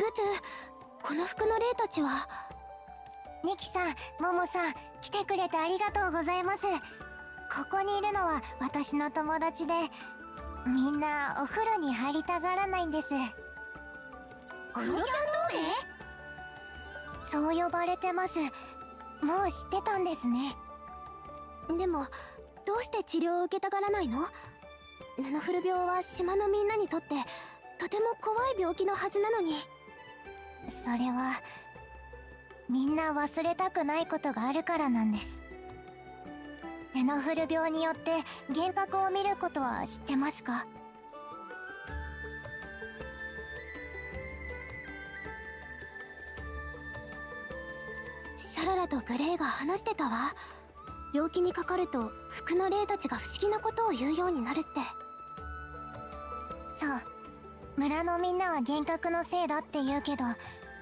グツ、この服の霊たちは。ニキさん、モモさん、来てくれてありがとうございます。ここにいるのは私の友達で、みんなお風呂に入りたがらないんです。黒キャン同盟？そう呼ばれてます。もう知ってたんですね。でも、どうして治療を受けたがらないの？ナノフル病は島のみんなにとってとても怖い病気のはずなのに。それはみんな忘れたくないことがあるからなんです。ナノフル病によって幻覚を見ることは知ってますか？シャララとグレイが話してたわ。病気にかかると服の霊たちが不思議なことを言うようになるって。そう、村のみんなは幻覚のせいだって言うけど、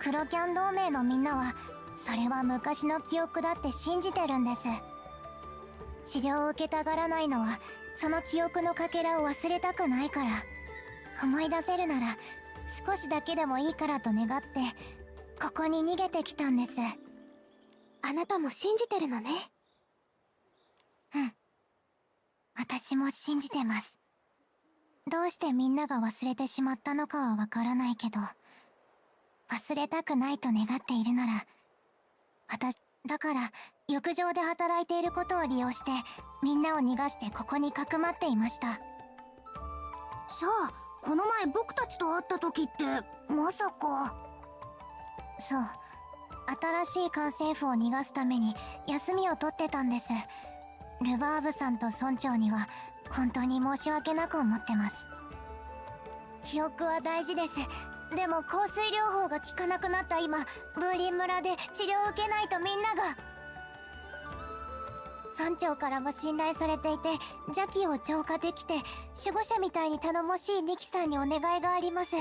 黒キャン同盟のみんなはそれは昔の記憶だって信じてるんです。治療を受けたがらないのはその記憶のかけらを忘れたくないから。思い出せるなら少しだけでもいいからと願ってここに逃げてきたんです。あなたも信じてるのね。うん、私も信じてます。どうしてみんなが忘れてしまったのかはわからないけど、忘れたくないと願っているなら、だから浴場で働いていることを利用してみんなを逃がしてここにかくまっていました。じゃあこの前僕たちと会った時ってまさか。そう、新しい家政婦を逃がすために休みを取ってたんです。ルバーブさんと村長には本当に申し訳なく思ってます。記憶は大事です。でも香水療法が効かなくなった今、ブーリン村で治療を受けないとみんなが。村長からも信頼されていて邪気を浄化できて守護者みたいに頼もしいニキさんにお願いがあります。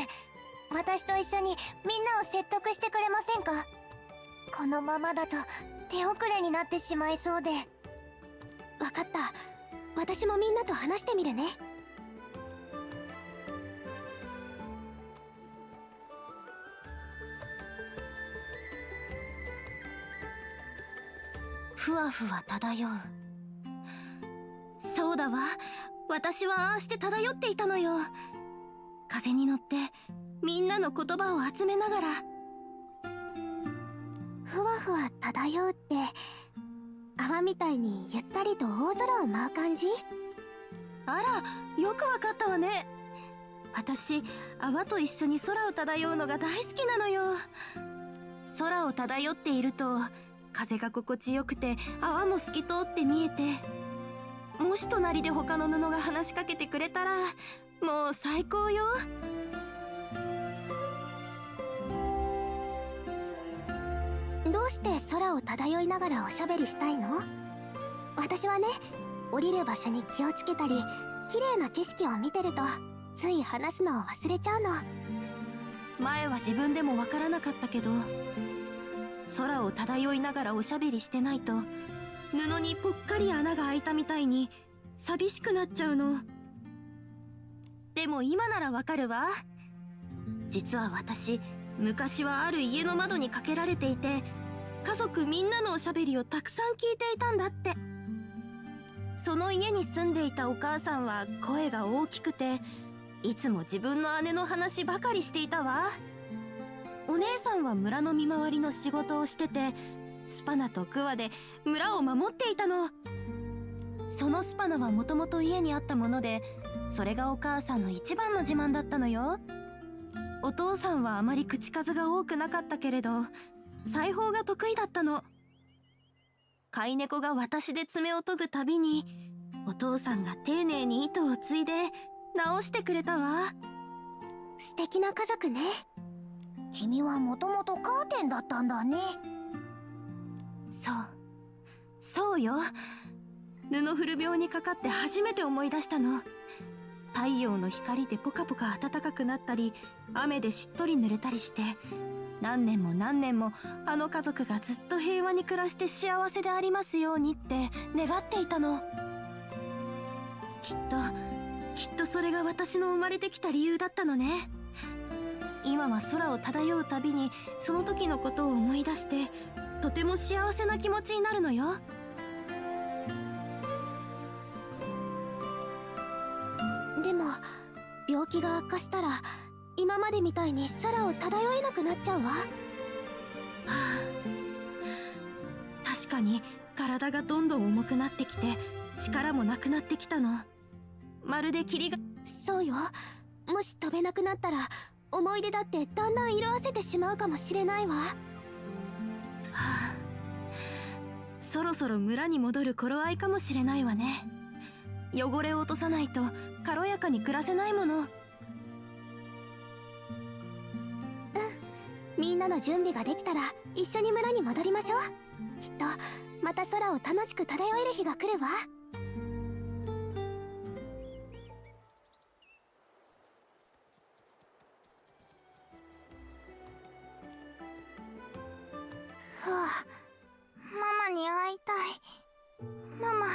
私と一緒にみんなを説得してくれませんか？このままだと手遅れになってしまいそうで。わかった。私もみんなと話してみるね。ふわふわ漂う。そうだわ、私はああして漂っていたのよ。風に乗ってみんなの言葉を集めながら。ふわふわ漂うって泡みたいにゆったりと大空を舞う感じ？あら、よくわかったわね。私、泡と一緒に空を漂うのが大好きなのよ。空を漂っていると風が心地よくて泡も透き通って見えて、もし隣で他の布が話しかけてくれたらもう最高よ。どうして空を漂いながらおしゃべりしたいの？私はね、降りる場所に気をつけたり綺麗な景色を見てるとつい話すのを忘れちゃうの。前は自分でもわからなかったけど、空を漂いながらおしゃべりしてないと布にぽっかり穴が開いたみたいに寂しくなっちゃうの。でも今ならわかるわ。実は私、昔はある家の窓にかけられていて、家族みんなのおしゃべりをたくさん聞いていたんだって。その家に住んでいたお母さんは声が大きくて、いつも自分の姉の話ばかりしていたわ。お姉さんは村の見回りの仕事をしてて、スパナとクワで村を守っていたの。そのスパナはもともと家にあったもので、それがお母さんの一番の自慢だったのよ。お父さんはあまり口数が多くなかったけれど、裁縫が得意だったの。飼い猫が私で爪を研ぐたびに、お父さんが丁寧に糸を継いで直してくれたわ。素敵な家族ね。君はもともとカーテンだったんだね。そうよ。布古病にかかって初めて思い出したの。太陽の光でポカポカ暖かくなったり、雨でしっとり濡れたりして、何年も何年もあの家族がずっと平和に暮らして幸せでありますようにって願っていたの。きっとそれが私の生まれてきた理由だったのね。今は空を漂うたびにその時のことを思い出して、とても幸せな気持ちになるのよ。でも病気が悪化したら今までみたいに空を漂えなくなっちゃうわ。確かに体がどんどん重くなってきて力もなくなってきたの。まるで霧が。そうよ。もし飛べなくなったら思い出だってだんだん色あせてしまうかもしれないわ。そろそろ村に戻る頃合いかもしれないわね。汚れを落とさないと軽やかに暮らせないもの。みんなの準備ができたら一緒に村に戻りましょう。きっとまた空を楽しく漂える日が来るわ。ふわ、ママに会いたい。ママ。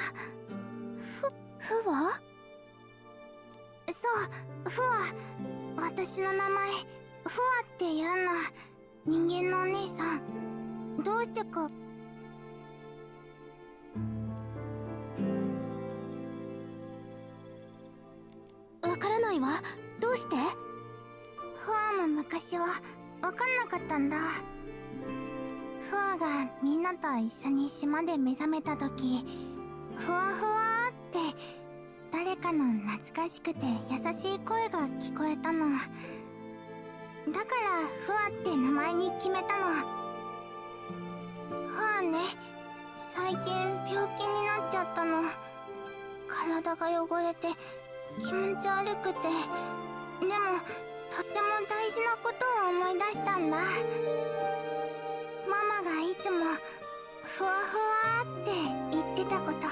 ふわ？そう、ふわ。私の名前、ふわっていうの。人間のお姉さん。どうしてか。わからないわ。どうして？ふわも昔はわかんなかったんだ。ふわがみんなと一緒に島で目覚めた時、ふわふわって誰かの懐かしくて優しい声が聞こえたの。だからふわって名前に決めたの。ふわね、最近病気になっちゃったの。体が汚れて気持ち悪くて、でもとっても大事なことを思い出したんだ。ママがいつもふわふわって言ってたこと。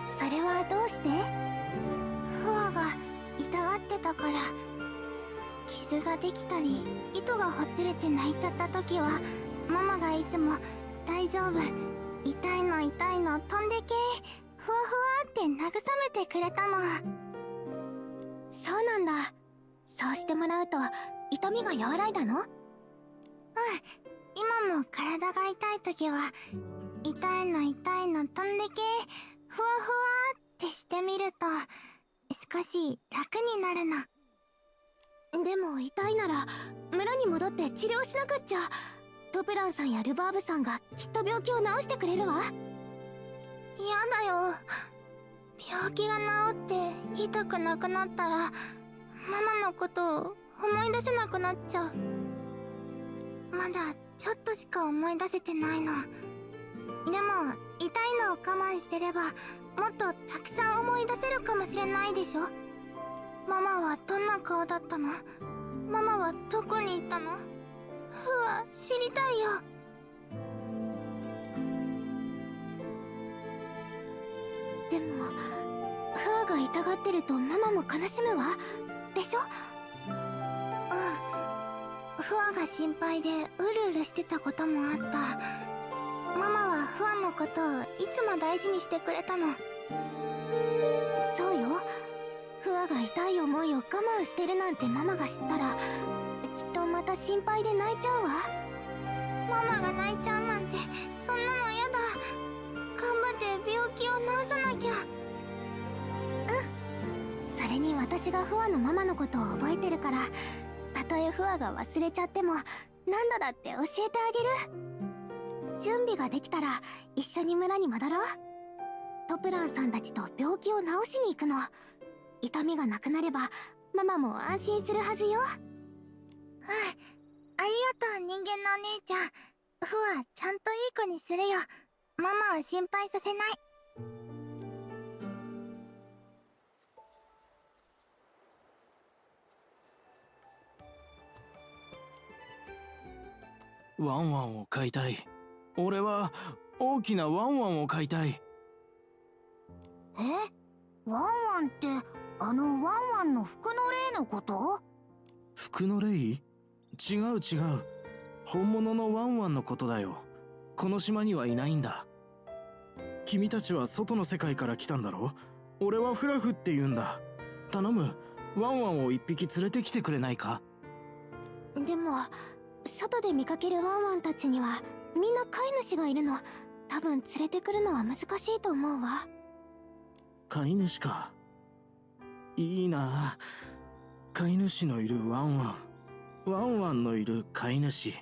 それはどうして？ふわが痛がってたから。傷ができたり糸がほつれて泣いちゃった時はママがいつも「大丈夫、痛いの痛いの飛んでけ」ふわふわって慰めてくれたの。そうなんだ。そうしてもらうと痛みが和らいだの？今も体が痛い時は「痛いの痛いの飛んでけ」ふわふわってしてみると少し楽になるの。でも痛いなら村に戻って治療しなくっちゃ。トプランさんやルバーブさんがきっと病気を治してくれるわ。嫌だよ。病気が治って痛くなくなったらママのことを思い出せなくなっちゃう。まだちょっとしか思い出せてないの。でも痛いのを我慢してればもっとたくさん思い出せるかもしれないでしょ。ママはどんな顔だったの？ママはどこに行ったの？ふわ、知りたいよ。でもフワが痛がってるとママも悲しむわ。でしょ？フワが心配でうるうるしてたこともあった。ママはフワのことをいつも大事にしてくれたの。そうよ。フワが痛い思いを我慢してるなんてママが知ったらきっとまた心配で泣いちゃうわ。ママが泣いちゃうなんてそんなのやだ。頑張って病気を治さなきゃ。それに私がフワのママのことを覚えてるから、たとえフワが忘れちゃっても何度だって教えてあげる。準備ができたら一緒に村に戻ろう。トプランさんたちと病気を治しに行くの。痛みがなくなればママも安心するはずよ。ありがとう人間のお姉ちゃん。フワちゃんといい子にするよ。ママを心配させない。ワンワンを飼いたい。俺は大きなワンワンを飼いたい。ワンワンってワンワンの服の霊のこと？服の霊？違う違う。本物のワンワンのことだよ。この島にはいないんだ。君たちは外の世界から来たんだろ？俺はフラフって言うんだ。頼む、ワンワンを一匹連れてきてくれないか？でも外で見かけるワンワンたちにはみんな飼い主がいるの。多分連れてくるのは難しいと思うわ。飼い主か。いいな。飼い主のいるワンワン、ワンワンのいる飼い主。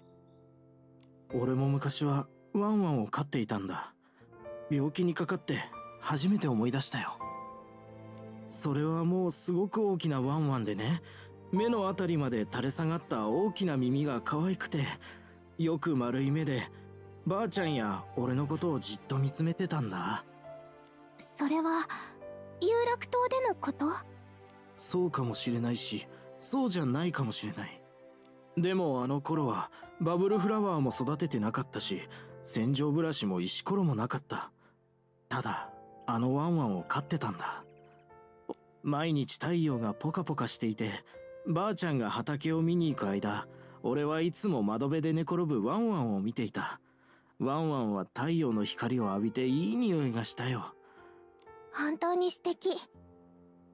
俺も昔はワンワンを飼っていたんだ。病気にかかって初めて思い出したよ。それはもうすごく大きなワンワンでね、目のあたりまで垂れ下がった大きな耳が可愛くて、よく丸い目でばあちゃんや俺のことをじっと見つめてたんだ。それは有楽島でのこと？そうかもしれないし、そうじゃないかもしれない。でもあの頃はバブルフラワーも育ててなかったし、洗浄ブラシも石ころもなかった。ただあのワンワンを飼ってたんだ。毎日太陽がポカポカしていて、ばあちゃんが畑を見に行く間、俺はいつも窓辺で寝転ぶワンワンを見ていた。ワンワンは太陽の光を浴びていい匂いがしたよ。本当に素敵。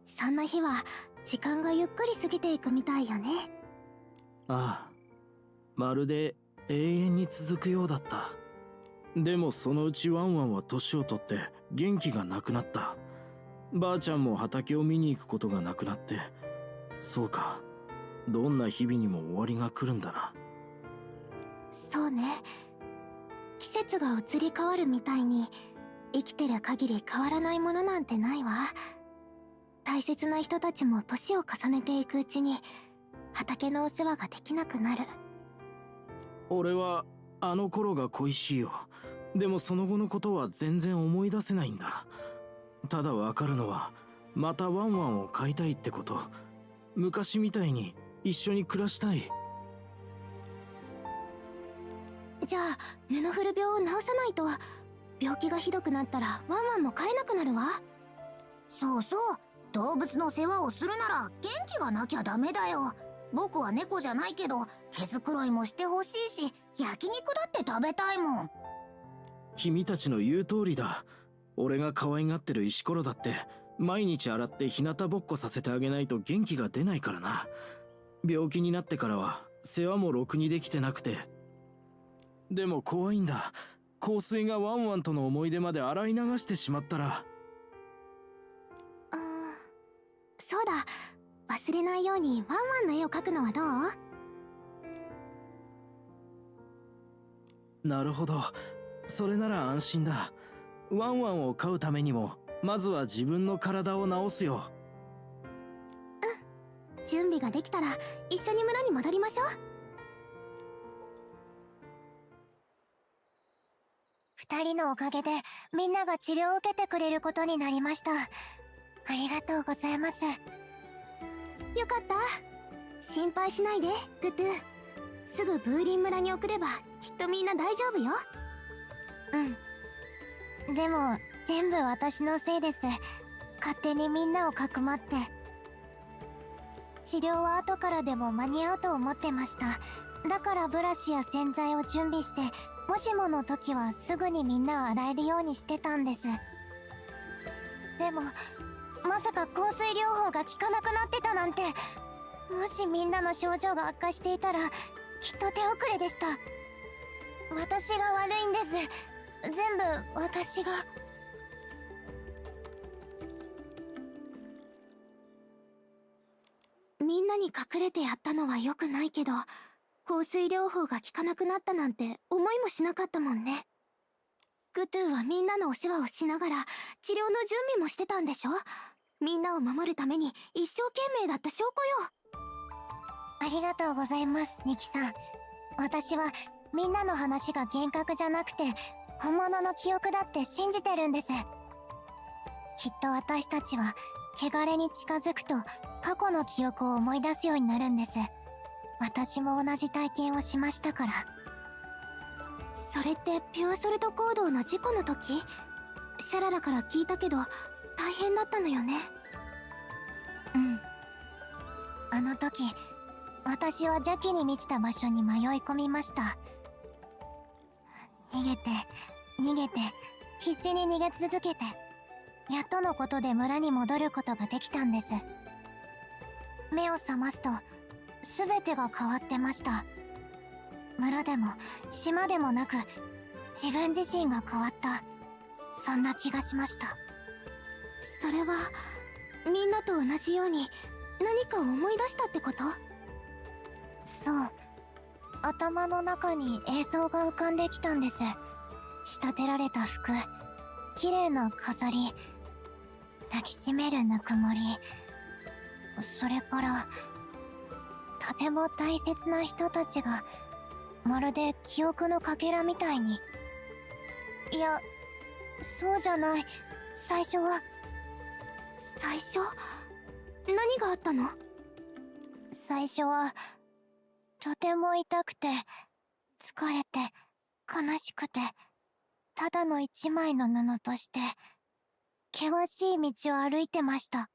そんな日は時間がゆっくり過ぎていくみたいよね。ああ、まるで永遠に続くようだった。でもそのうちワンワンは年を取って元気がなくなった。ばあちゃんも畑を見に行くことがなくなって、そうか、どんな日々にも終わりが来るんだな。そうね。季節が移り変わるみたいに、生きてる限り変わらないものなんてないわ。大切な人たちも年を重ねていくうちに畑のお世話ができなくなる。俺はあの頃が恋しいよ。でもその後のことは全然思い出せないんだ。ただわかるのは、またワンワンを飼いたいってこと。昔みたいに一緒に暮らしたい。じゃあ布古病を治さないと。病気がひどくなったらワンワンも飼えなくなるわ。そうそう、動物の世話をするなら元気がなきゃダメだよ。僕は猫じゃないけど毛づくろいもしてほしいし、焼肉だって食べたいもん。君たちの言う通りだ。俺が可愛がってる石ころだって毎日洗って日向ぼっこさせてあげないと元気が出ないからな。病気になってからは世話もろくにできてなくて。でも怖いんだ。香水がワンワンとの思い出まで洗い流してしまったら。そうだ、忘れないようにワンワンの絵を描くのはどう？なるほど、それなら安心だ。ワンワンを飼うためにもまずは自分の体を治すよ。準備ができたら一緒に村に戻りましょう。二人のおかげでみんなが治療を受けてくれることになりました。ありがとうございます。よかった。心配しないでグトゥ。すぐブーリン村に送ればきっとみんな大丈夫よ。うん。でも全部私のせいです。勝手にみんなをかくまって。治療は後からでも間に合うと思ってました。だからブラシや洗剤を準備して、もしもの時はすぐにみんなを洗えるようにしてたんです。でもまさか香水療法が効かなくなってたなんて。もしみんなの症状が悪化していたらきっと手遅れでした。私が悪いんです。全部私が。みんなに隠れてやったのは良くないけど、香水療法が効かなくなったなんて思いもしなかったもんね。グトゥはみんなのお世話をしながら治療の準備もしてたんでしょ。みんなを守るために一生懸命だった証拠よ。ありがとうございます、ニキさん。私はみんなの話が幻覚じゃなくて本物の記憶だって信じてるんです。きっと私たちは汚れに近づくと過去の記憶を思い出すようになるんです。私も同じ体験をしましたから。それってピュアソルト行動の事故の時？シャララから聞いたけど大変だったのよね。うん。あの時私は邪気に満ちた場所に迷い込みました。逃げて逃げて必死に逃げ続けて、やっとのことで村に戻ることができたんです。目を覚ますと全てが変わってました。村でも島でもなく、自分自身が変わった、そんな気がしました。それはみんなと同じように何かを思い出したってこと？そう、頭の中に映像が浮かんできたんです。仕立てられた服、綺麗な飾り、抱きしめるぬくもり、それからとても大切な人たちがまるで記憶のかけらみたいに。いや、そうじゃない。最初は。最初？何があったの？最初はとても痛くて疲れて悲しくて、ただの一枚の布として険しい道を歩いてました。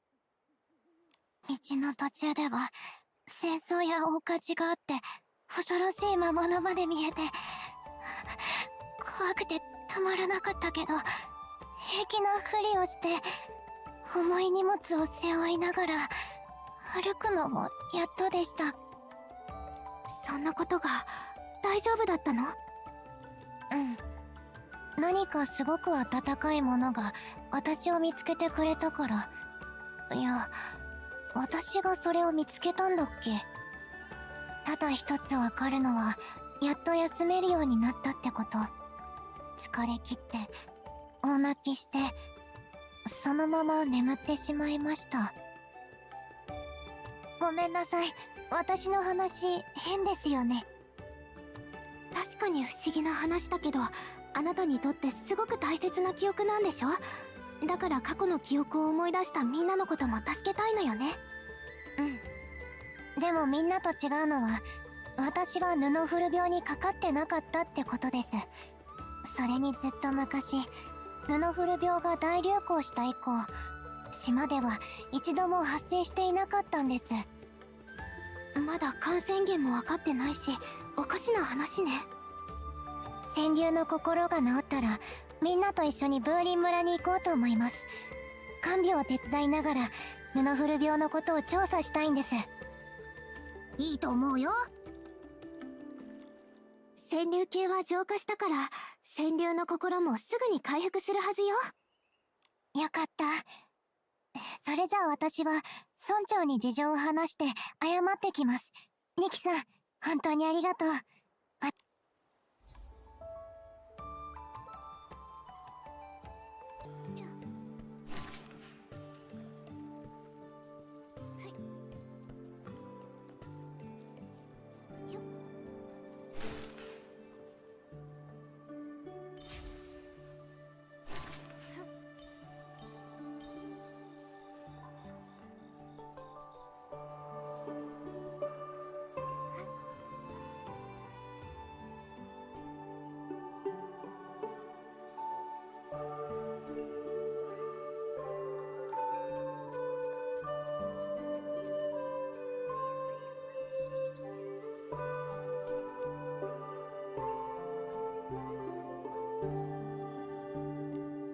道の途中では戦争や大火事があって、恐ろしい魔物まで見えて、怖くてたまらなかったけど、平気なふりをして重い荷物を背負いながら歩くのもやっとでした。そんなことが大丈夫だったの？うん。何かすごく温かいものが私を見つけてくれたから。いや、私がそれを見つけたんだっけ。ただ一つわかるのは、やっと休めるようになったってこと。疲れ切って大泣きして、そのまま眠ってしまいました。ごめんなさい、私の話変ですよね。確かに不思議な話だけど、あなたにとってすごく大切な記憶なんでしょ？だから過去の記憶を思い出したみんなのことも助けたいのよね。うん。でもみんなと違うのは、私は布古病にかかってなかったってことです。それにずっと昔、布古病が大流行した以降、島では一度も発生していなかったんです。まだ感染源も分かってないし、おかしな話ね。川柳の心が治ったら、みんなと一緒に風林村に行こうと思います。看病を手伝いながら布古病のことを調査したいんです。いいと思うよ。川柳系は浄化したから、川柳の心もすぐに回復するはずよ。よかった。それじゃあ私は村長に事情を話して謝ってきます。ニキさん、本当にありがとう。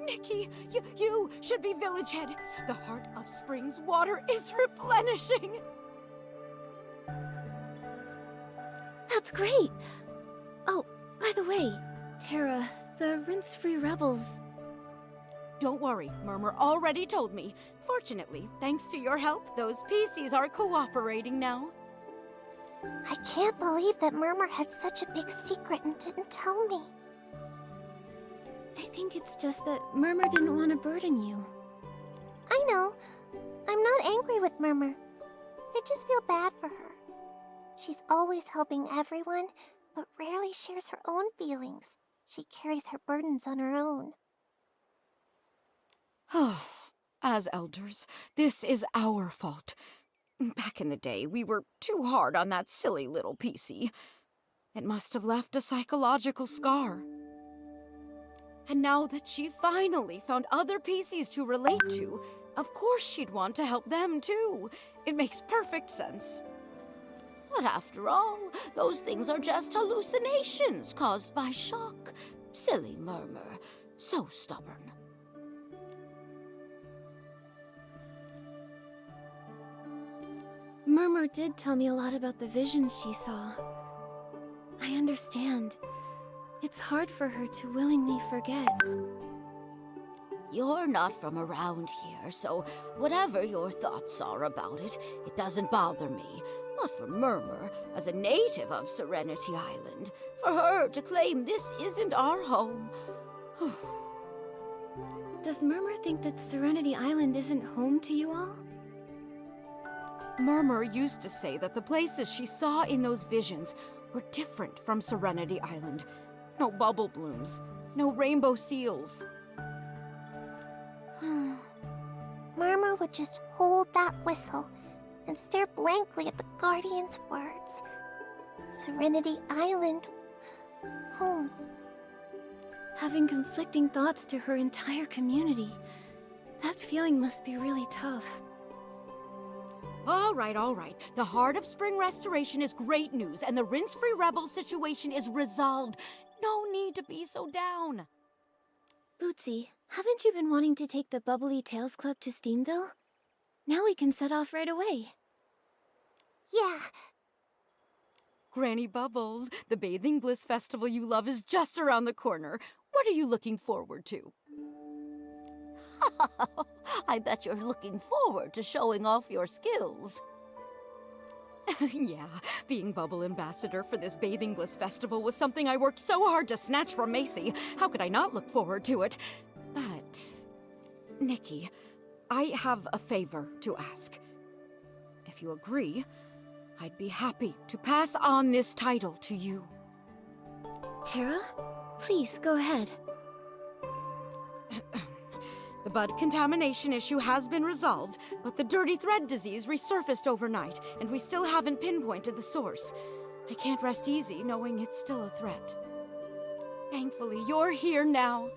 Nikki, you should be village head. The heart of spring's water is replenishing. That's great! Oh, by the way, Tara, the rinse-free rebels... Don't worry, Murmur already told me. Fortunately, thanks to your help, those PCs are cooperating now. I can't believe that Murmur had such a big secret and didn't tell me. I think it's just that Murmur didn't want to burden you. I know. I'm not angry with Murmur. I just feel bad for her. She's always helping everyone, but rarely shares her own feelings. She carries her burdens on her own. As elders, this is our fault. Back in the day, we were too hard on that silly little PC. It must have left a psychological scar. And now that she finally found other PCs to relate to, of course she'd want to help them too. It makes perfect sense. But after all, those things are just hallucinations caused by shock. Silly Murmur. So stubborn. Murmur did tell me a lot about the visions she saw. I understand. It's hard for her to willingly forget. You're not from around here, so whatever your thoughts are about it, it doesn't bother me. But for Murmur, as a native of Serenity Island, for her to claim this isn't our home... Does Murmur think that Serenity Island isn't home to you all? Murmur used to say that the places she saw in those visions were different from Serenity Island. No bubble blooms, no rainbow seals. Murmur would just hold that whistle and stare blankly at the Guardian's words. Serenity Island, home. Having conflicting thoughts to her entire community. That feeling must be really tough. All right. The Heart of Spring restoration is great news, and the Rinse-Free Rebel situation is resolved. No need to be so down. Bootsy, haven't you been wanting to take the Bubbly Tales Club to Steamville? Now we can set off right away. Yeah, Granny Bubbles, the Bathing Bliss Festival you love is just around the corner. What are you looking forward to? I bet you're looking forward to showing off your skills. Yeah, being Bubble Ambassador for this Bathing Bliss Festival was something I worked so hard to snatch from Macy. How could I not look forward to it? But, Nikki, I have a favor to ask. If you agree, I'd be happy to pass on this title to you. Tara? Please, go ahead. The bud contamination issue has been resolved, but the dirty thread disease resurfaced overnight, and we still haven't pinpointed the source. I can't rest easy knowing it's still a threat. Thankfully, you're here now.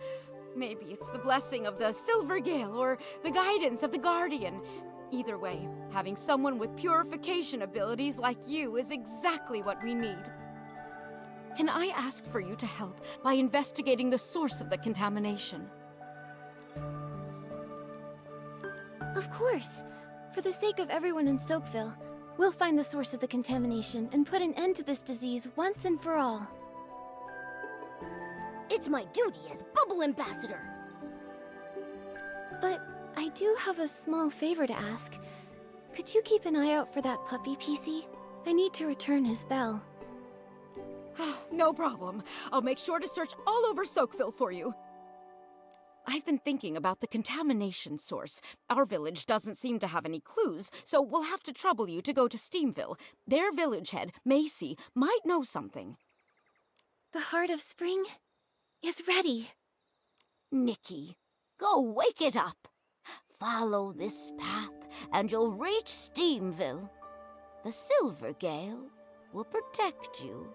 Maybe it's the blessing of the Silver Gale or the guidance of the Guardian. Either way, having someone with purification abilities like you is exactly what we need. Can I ask for you to help by investigating the source of the contamination? Of course. For the sake of everyone in Soapville, we'll find the source of the contamination and put an end to this disease once and for all. It's my duty as Bubble Ambassador. But I do have a small favor to ask. Could you keep an eye out for that puppy, PC? I need to return his bell. No problem. I'll make sure to search all over Soakville for you. I've been thinking about the contamination source. Our village doesn't seem to have any clues, so we'll have to trouble you to go to Steamville. Their village head, Macy, might know something. The Heart of Spring is ready. Nikki, go wake it up. Follow this path, and you'll reach Steamville. The Silver Gale will protect you.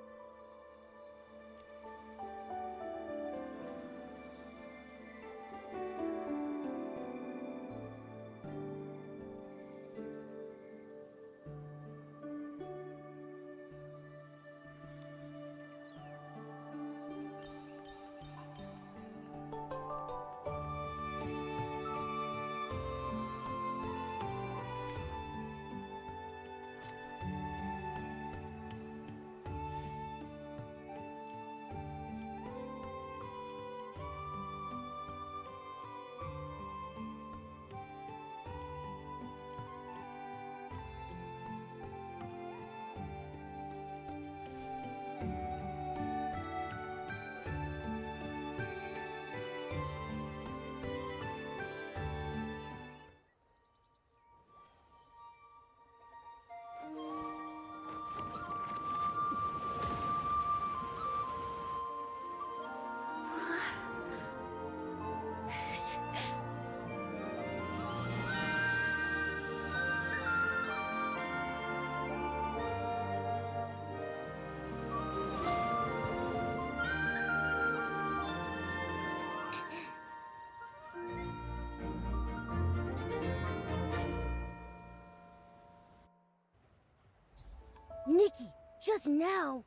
Nikki, just now.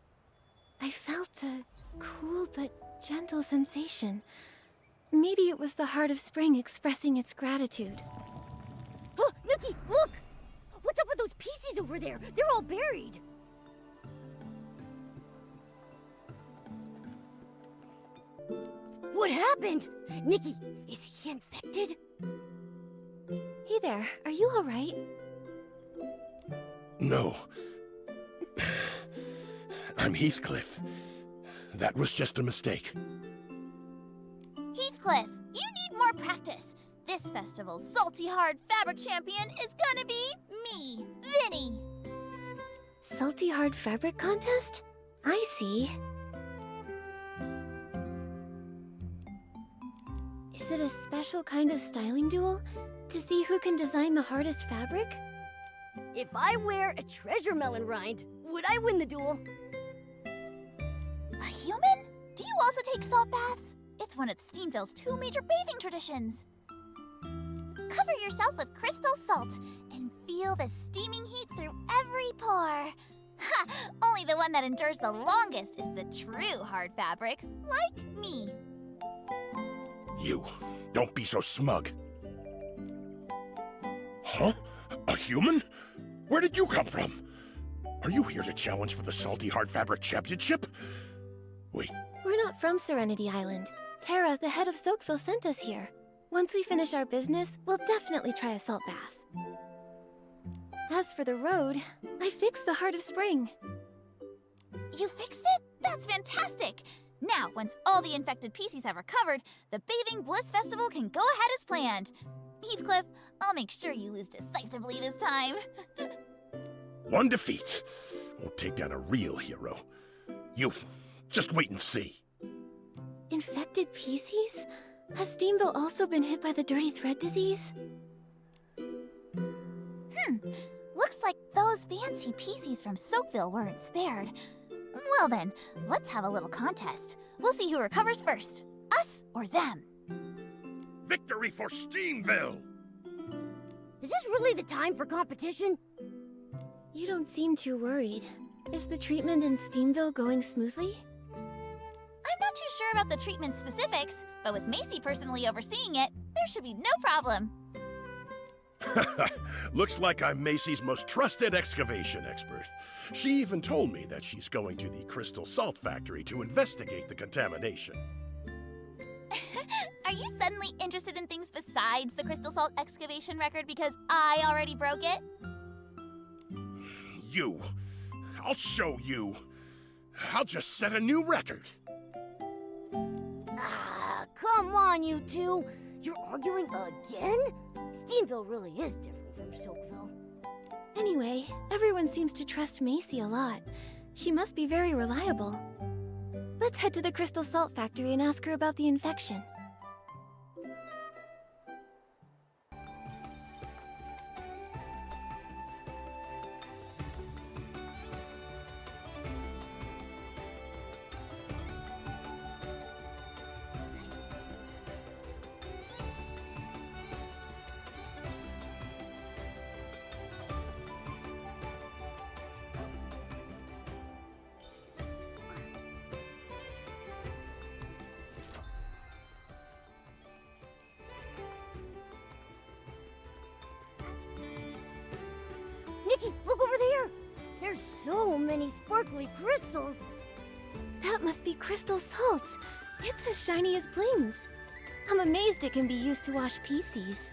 I felt a cool but gentle sensation. Maybe it was the Heart of Spring expressing its gratitude. Oh, Nikki, look! What's up with those pieces pieces over there. They're all buried. What happened? Nikki, is he infected? Hey there, are you alright? No. I'm Heathcliff. That was just a mistake. Heathcliff, you need more practice. This festival's salty hard fabric champion is gonna be me, Vinny. Salty hard fabric contest? I see. Is it a special kind of styling duel? To see who can design the hardest fabric? If I wear a treasure melon rind, would I win the duel? A human? Do you also take salt baths? It's one of Steamville's 2 major bathing traditions. Cover yourself with crystal salt and feel the steaming heat through every pore. Ha! Only the one that endures the longest is the true hard fabric, like me. You, don't be so smug. Huh? A human? Where did you come from? Are you here to challenge for the Salty Hard Fabric Championship? Wait, We're not from Serenity Island. Tara, the head of Soakville, sent us here. Once we finish our business, we'll definitely try a salt bath. As for the road, I fixed the Heart of Spring. You fixed it? That's fantastic! Now, once all the infected PCs have recovered, the Bathing Bliss Festival can go ahead as planned. Heathcliff, I'll make sure you lose decisively this time. one defeat won't take down a real hero. You, just wait and see. Infected PCs? Has Steamville also been hit by the Dirty Thread disease? Looks like those fancy PCs from Soakville weren't spared. Well then, let's have a little contest. We'll see who recovers first, us or them. Victory for Steamville! Is this really the time for competition? You don't seem too worried. Is the treatment in Steamville going smoothly? I'm not too sure about the treatment specifics, but with Macy personally overseeing it, there should be no problem. Looks like I'm Macy's most trusted excavation expert. She even told me that she's going to the Crystal Salt Factory to investigate the contamination. Are you suddenly interested in things besides the crystal salt excavation record because I already broke it? You. I'll show you. I'll just set a new record. Ah, come on, you two. You're arguing again? Steamville really is different from Soakville. Anyway, everyone seems to trust Macy a lot. She must be very reliable. Let's head to the Crystal Salt Factory and ask her about the infection. Nikki, look over there! There's so many sparkly crystals! That must be crystal salt. It's as shiny as blings. I'm amazed it can be used to wash PCs.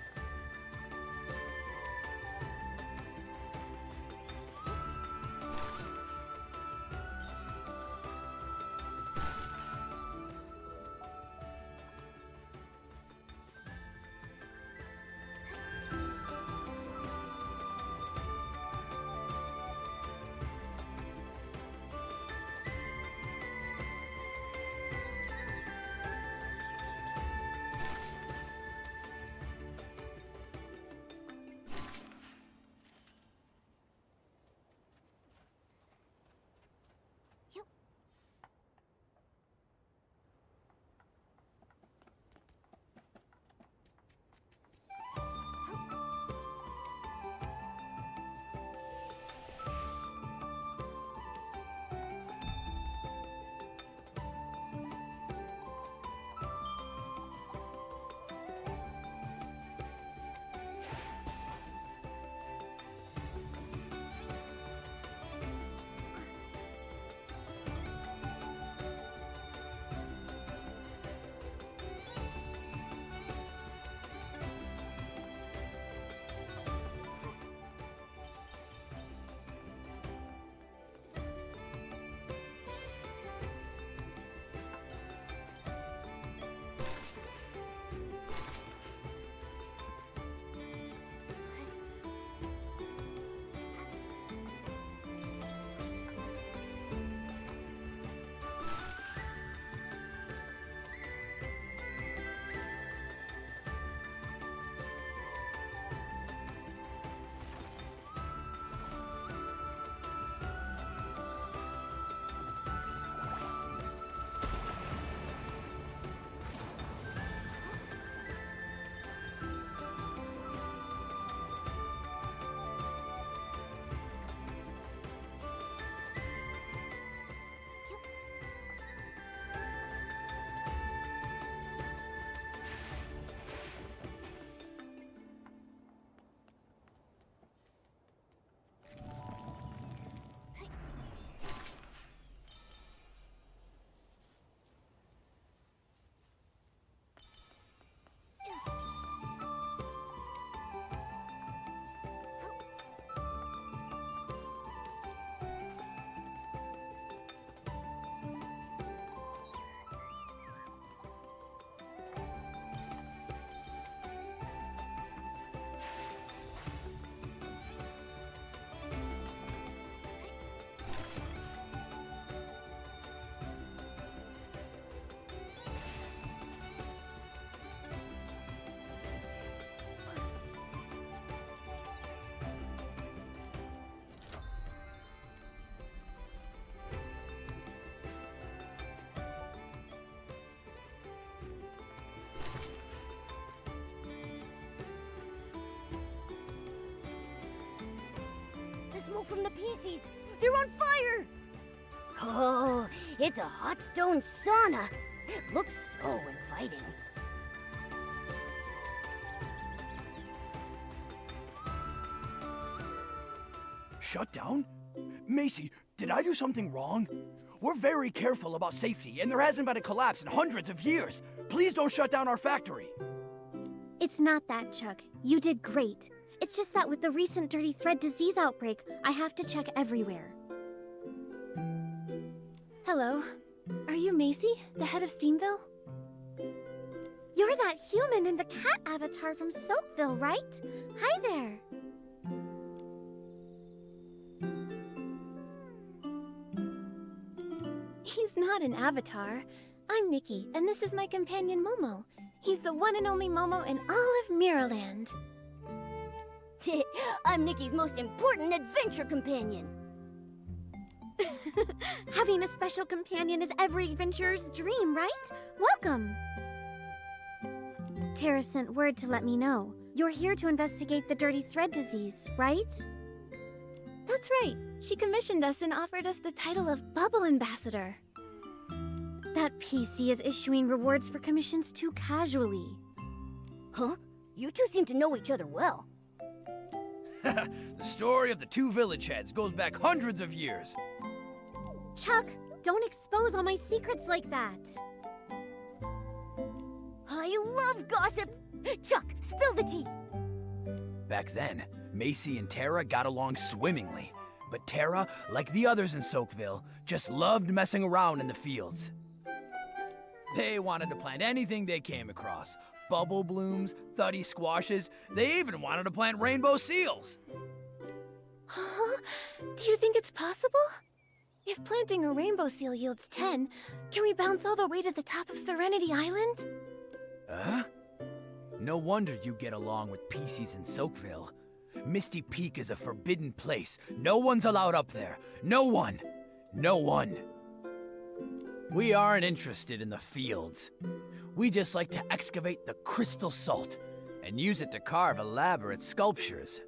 smoke from the pieces! They're on fire! Oh, it's a hot stone sauna. Looks so inviting. Shut down? Macy, did I do something wrong? We're very careful about safety, and there hasn't been a collapse in hundreds of years. Please don't shut down our factory. It's not that, Chuck. You did great. It's just that with the recent dirty thread disease outbreak, I have to check everywhere. Hello. Are you Macy, the head of Steamville? You're that human in the cat avatar from Soapville, right? Hi there. He's not an avatar. I'm Nikki, and this is my companion Momo. He's the one and only Momo in all of Mirrorland. I'm Nikki's most important adventure companion. Having a special companion is every adventurer's dream, right? Welcome! Tara sent word to let me know. You're here to investigate the dirty thread disease, right? That's right. She commissioned us and offered us the title of Bubble Ambassador. That PC is issuing rewards for commissions too casually. Huh? You two seem to know each other well. The story of the two village heads goes back hundreds of years. Chuck, don't expose all my secrets like that. I love gossip! Chuck, spill the tea! Back then, Macy and Tara got along swimmingly. But Tara, like the others in Soakville, just loved messing around in the fields. They wanted to plant anything they came across. Bubble blooms, thuddy squashes, they even wanted to plant rainbow seals. Huh? Do you think it's possible? If planting a rainbow seal yields 10, can we bounce all the way to the top of Serenity Island? Huh? No wonder you get along with PCs in Soakville. Misty Peak is a forbidden place. No one's allowed up there. No one. No one. We aren't interested in the fields. We just like to excavate the crystal salt and use it to carve elaborate sculptures.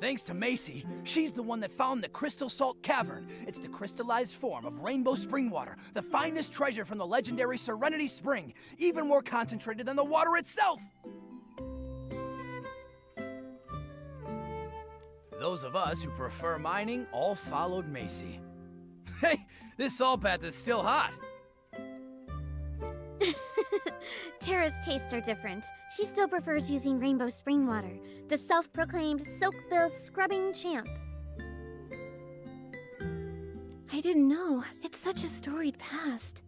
Thanks to Macy, she's the one that found the Crystal Salt Cavern. It's the crystallized form of rainbow spring water, the finest treasure from the legendary Serenity Spring, even more concentrated than the water itself. Those of us who prefer mining all followed Macy. Hey, this salt bath is still hot. Tara's tastes are different. She still prefers using rainbow spring water, the self-proclaimed Soakville scrubbing champ. I didn't know. It's such a storied past.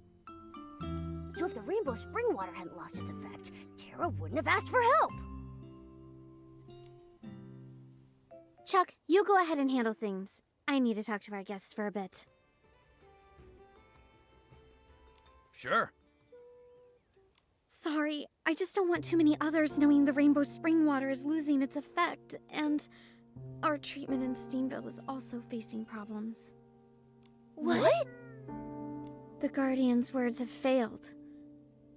So if the rainbow spring water hadn't lost its effect, Tara wouldn't have asked for help. Chuck, you go ahead and handle things. I need to talk to our guests for a bit. Sure. Sorry, I just don't want too many others knowing the rainbow spring water is losing its effect, and our treatment in Steamville is also facing problems. What? The Guardian's words have failed.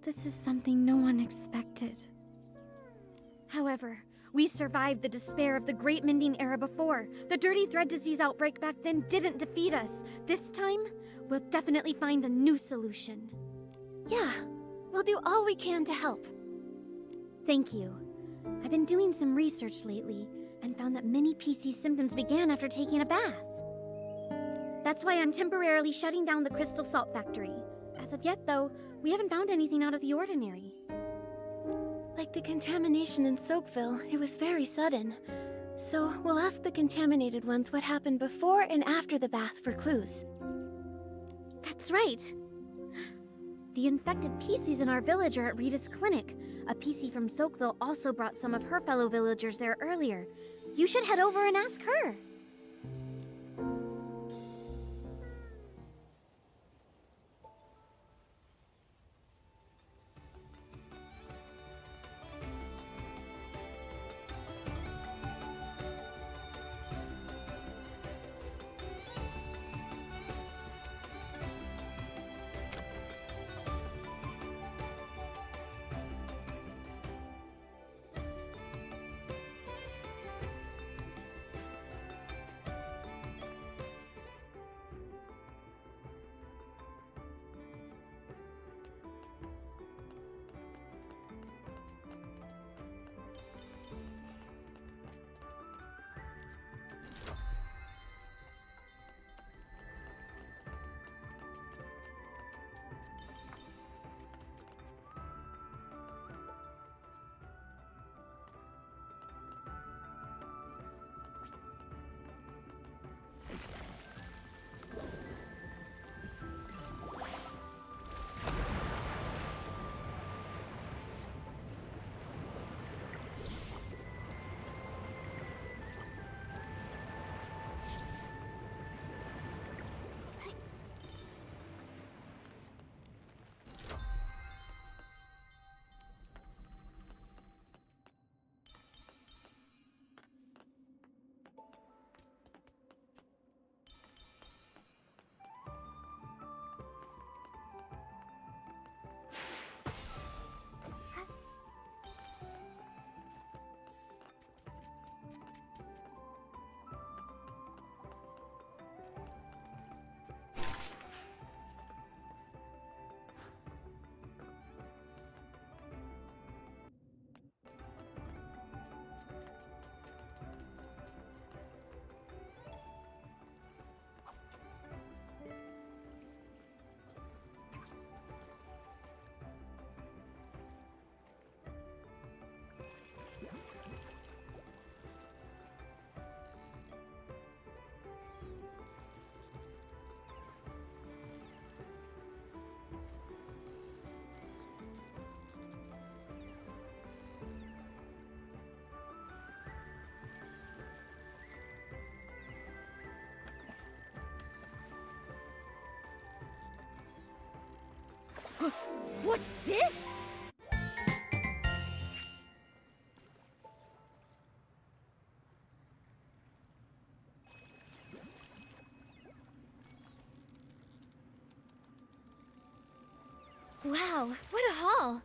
This is something no one expected. However, we survived the despair of the Great Mending Era before. The dirty thread disease outbreak back then didn't defeat us. This time, we'll definitely find a new solution. Yeah, we'll do all we can to help. Thank you. I've been doing some research lately and found that many PC symptoms began after taking a bath. That's why I'm temporarily shutting down the Crystal Salt Factory. As of yet, though, we haven't found anything out of the ordinary. Like the contamination in Soakville, it was very sudden. So we'll ask the contaminated ones what happened before and after the bath for clues. That's right. The infected PCs in our village are at Rita's clinic. A PC from Soakville also brought some of her fellow villagers there earlier. You should head over and ask her. What's this? Wow, what a haul!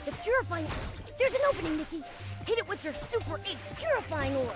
The purifying... There's an opening, Nikki! Hit it with your Super Ace Purifying Orb!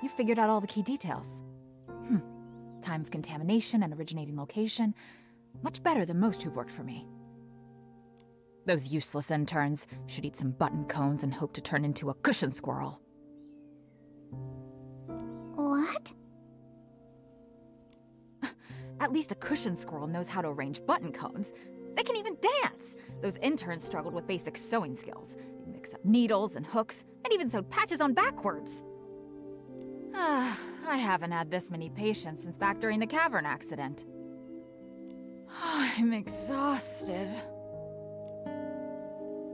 You figured out all the key details. Time of contamination and originating location. Much better than most who've worked for me. Those useless interns should eat some button cones and hope to turn into a cushion squirrel. What? At least a cushion squirrel knows how to arrange button cones. They can even dance! Those interns struggled with basic sewing skills. They mix up needles and hooks, and even sewed patches on backwards. I haven't had this many patients since back during the cavern accident. I'm exhausted.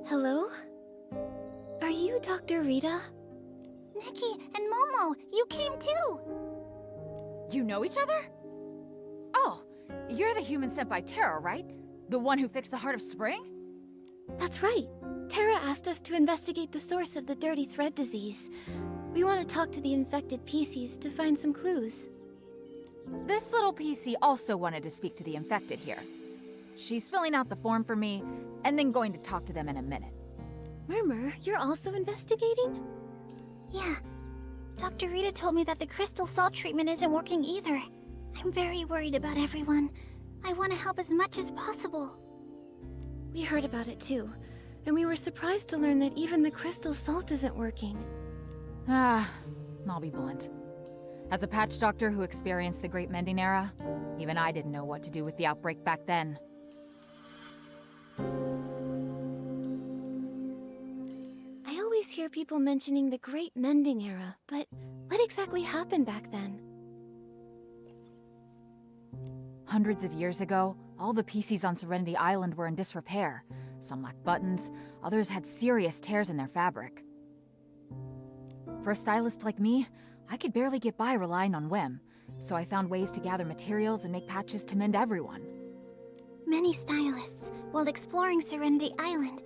Hello? Are you Dr. Rita? Nikki and Momo, you came too! You know each other? Oh, you're the human sent by Terra, right? The one who fixed the Heart of Spring? That's right. Terra asked us to investigate the source of the dirty thread disease. We want to talk to the infected PCs to find some clues. This little PC also wanted to speak to the infected here. She's filling out the form for me, and then going to talk to them in a minute. Murmur, you're also investigating? Yeah. Dr. Rita told me that the crystal salt treatment isn't working either. I'm very worried about everyone. I want to help as much as possible. We heard about it too, and we were surprised to learn that even the crystal salt isn't working. I'll be blunt. As a patch doctor who experienced the Great Mending Era, even I didn't know what to do with the outbreak back then. I always hear people mentioning the Great Mending Era, but what exactly happened back then? Hundreds of years ago, all the PCs on Serenity Island were in disrepair. Some lacked buttons, others had serious tears in their fabric. For a stylist like me, I could barely get by relying on whim, so I found ways to gather materials and make patches to mend everyone. Many stylists, while exploring Serenity Island,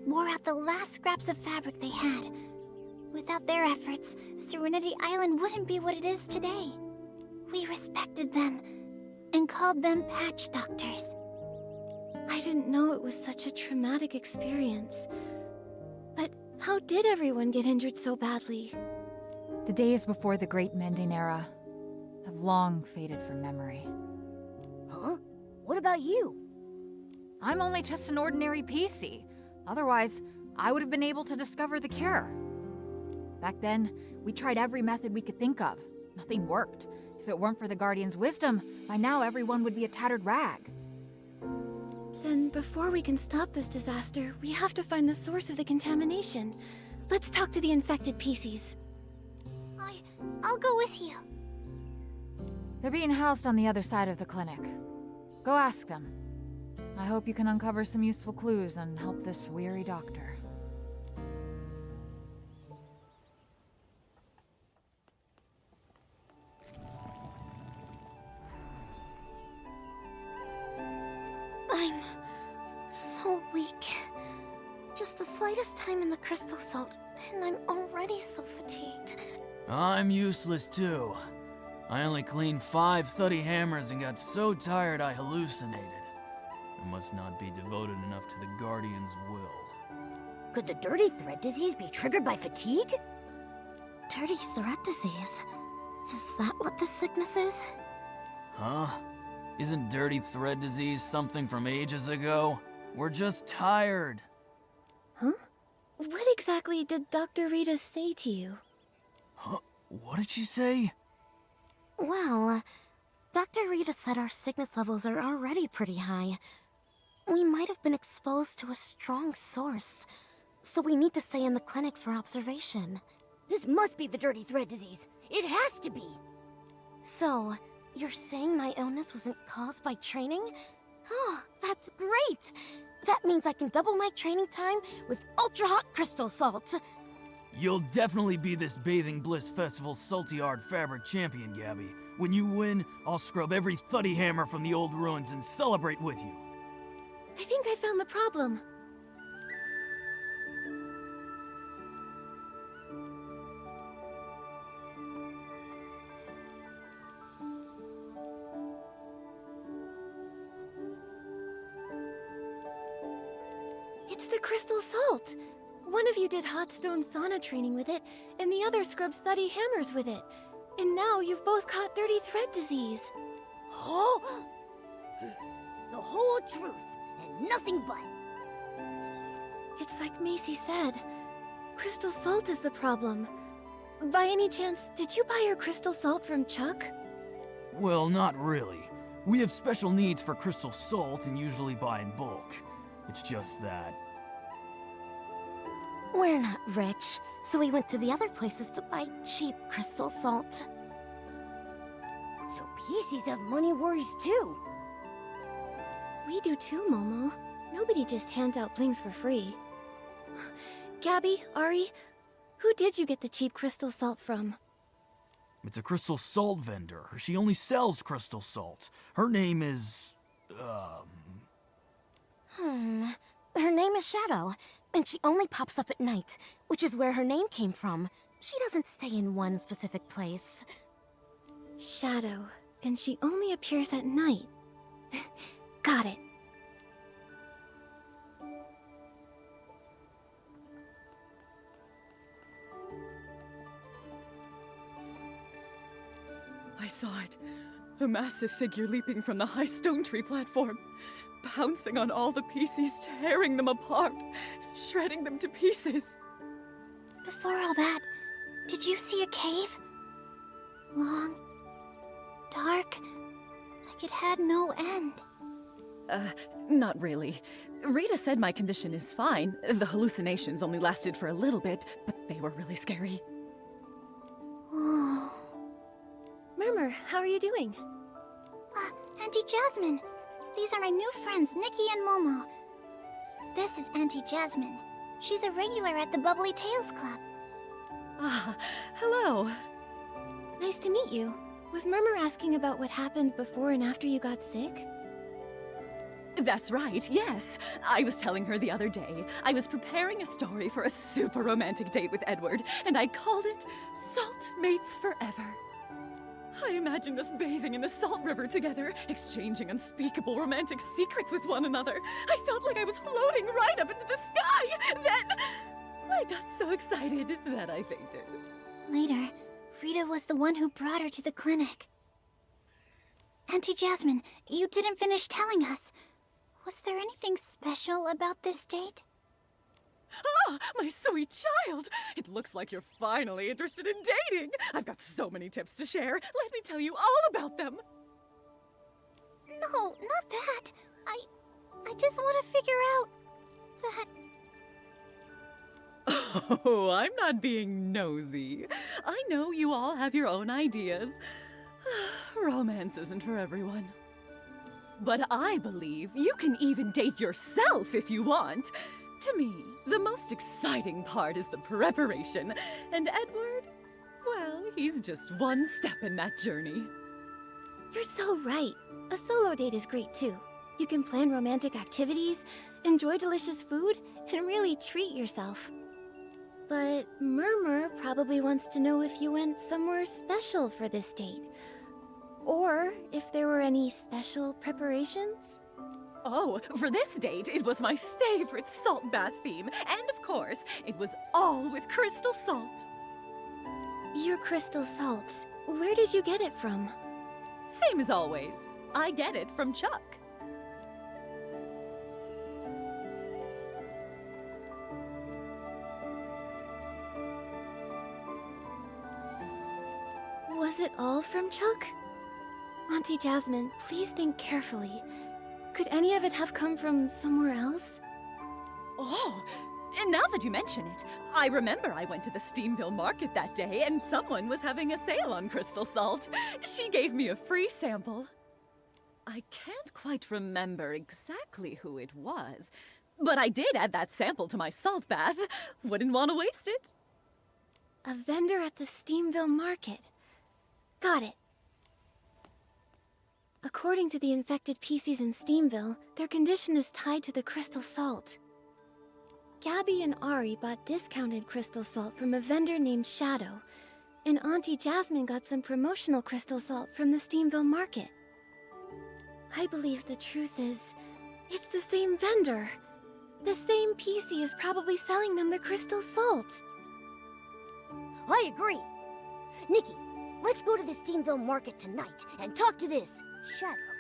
wore out the last scraps of fabric they had. Without their efforts, Serenity Island wouldn't be what it is today. We respected them and called them patch doctors. I didn't know it was such a traumatic experience. But how did everyone get injured so badly? The days before the Great Mending Era have long faded from memory. Huh? What about you? I'm only just an ordinary PC. Otherwise, I would have been able to discover the cure. Back then, we tried every method we could think of. Nothing worked. If it weren't for the Guardian's wisdom, by now everyone would be a tattered rag. Then, before we can stop this disaster, we have to find the source of the contamination. Let's talk to the infected PCs. I'll go with you. They're being housed on the other side of the clinic. Go ask them. I hope you can uncover some useful clues and help this weary doctor. I'm so weak. Just the slightest time in the crystal salt, and I'm already so fatigued. I'm useless too. I only cleaned 5 study hammers and got so tired I hallucinated. I must not be devoted enough to the Guardian's will. Could the dirty thread disease be triggered by fatigue? Dirty thread disease? Is that what this sickness is? Huh? Isn't dirty thread disease something from ages ago? We're just tired. Huh? What exactly did Dr. Rita say to you? Huh? What did she say? Well, Dr. Rita said our sickness levels are already pretty high. We might have been exposed to a strong source, so we need to stay in the clinic for observation. This must be the dirty thread disease. It has to be. So, you're saying my illness wasn't caused by training? Oh, that's great! That means I can double my training time with ultra-hot crystal salt. You'll definitely be this Bathing Bliss Festival's Salty Hard Fabric champion, Gabby. When you win, I'll scrub every thuddy hammer from the old ruins and celebrate with you. I think I found the problem. It's the crystal salt! One of you did hot stone sauna training with it, and the other scrubbed thuddy hammers with it. And now you've both caught dirty thread disease. Oh! The whole truth, and nothing but. It's like Macy said. Crystal salt is the problem. By any chance, did you buy your crystal salt from Chuck? Well, not really. We have special needs for crystal salt and usually buy in bulk. It's just that... We're not rich, so we went to the other places to buy cheap crystal salt. So PCs have money worries too. We do too, Momo. Nobody just hands out blings for free. Gabby, Ari, who did you get the cheap crystal salt from? It's a crystal salt vendor. She only sells crystal salt. Her name is... Her name is Shadow, and she only pops up at night, which is where her name came from. She doesn't stay in one specific place. Shadow, and she only appears at night. Got it. I saw it. A massive figure leaping from the high stone tree platform, pouncing on all the PCs, tearing them apart, shredding them to pieces. Before all that, did you see a cave? Long, dark, like it had no end. Not really. Rita said my condition is fine. The hallucinations only lasted for a little bit, but they were really scary. Oh. Murmur, how are you doing? Auntie Jasmine. These are my new friends, Nikki and Momo. This is Auntie Jasmine. She's a regular at the Bubbly Tales Club. Ah, hello. Nice to meet you. Was Murmur asking about what happened before and after you got sick? That's right, yes. I was telling her the other day. I was preparing a story for a super romantic date with Edward, and I called it Salt Mates Forever. I imagined us bathing in the salt river together, exchanging unspeakable romantic secrets with one another. I felt like I was floating right up into the sky. Then, I got so excited that I fainted. Later, Rita was the one who brought her to the clinic. Auntie Jasmine, you didn't finish telling us. Was there anything special about this date? Ah, my sweet child! It looks like you're finally interested in dating! I've got so many tips to share. Let me tell you all about them. No, not that. I just want to figure out that... Oh, I'm not being nosy. I know you all have your own ideas. Romance isn't for everyone. But I believe you can even date yourself if you want. To me, the most exciting part is the preparation. And Edward, well, he's just one step in that journey. You're so right. A solo date is great too. You can plan romantic activities, enjoy delicious food, and really treat yourself. But Murmur probably wants to know if you went somewhere special for this date. Or if there were any special preparations? Oh, for this date, it was my favorite salt bath theme. And of course, it was all with crystal salt. Your crystal salts, where did you get it from? Same as always. I get it from Chuck. Was it all from Chuck? Auntie Jasmine, please think carefully. Could any of it have come from somewhere else? Oh, and now that you mention it, I remember I went to the Steamville market that day and someone was having a sale on crystal salt. She gave me a free sample. I can't quite remember exactly who it was, but I did add that sample to my salt bath. Wouldn't want to waste it. A vendor at the Steamville market. Got it. According to the infected PCs in Steamville, their condition is tied to the crystal salt. Gabby and Ari bought discounted crystal salt from a vendor named Shadow, and Auntie Jasmine got some promotional crystal salt from the Steamville market. I believe the truth is, it's the same vendor. The same PC is probably selling them the crystal salt. I agree. Nikki, Let's go to the Steamville market tonight and talk to this Shadow.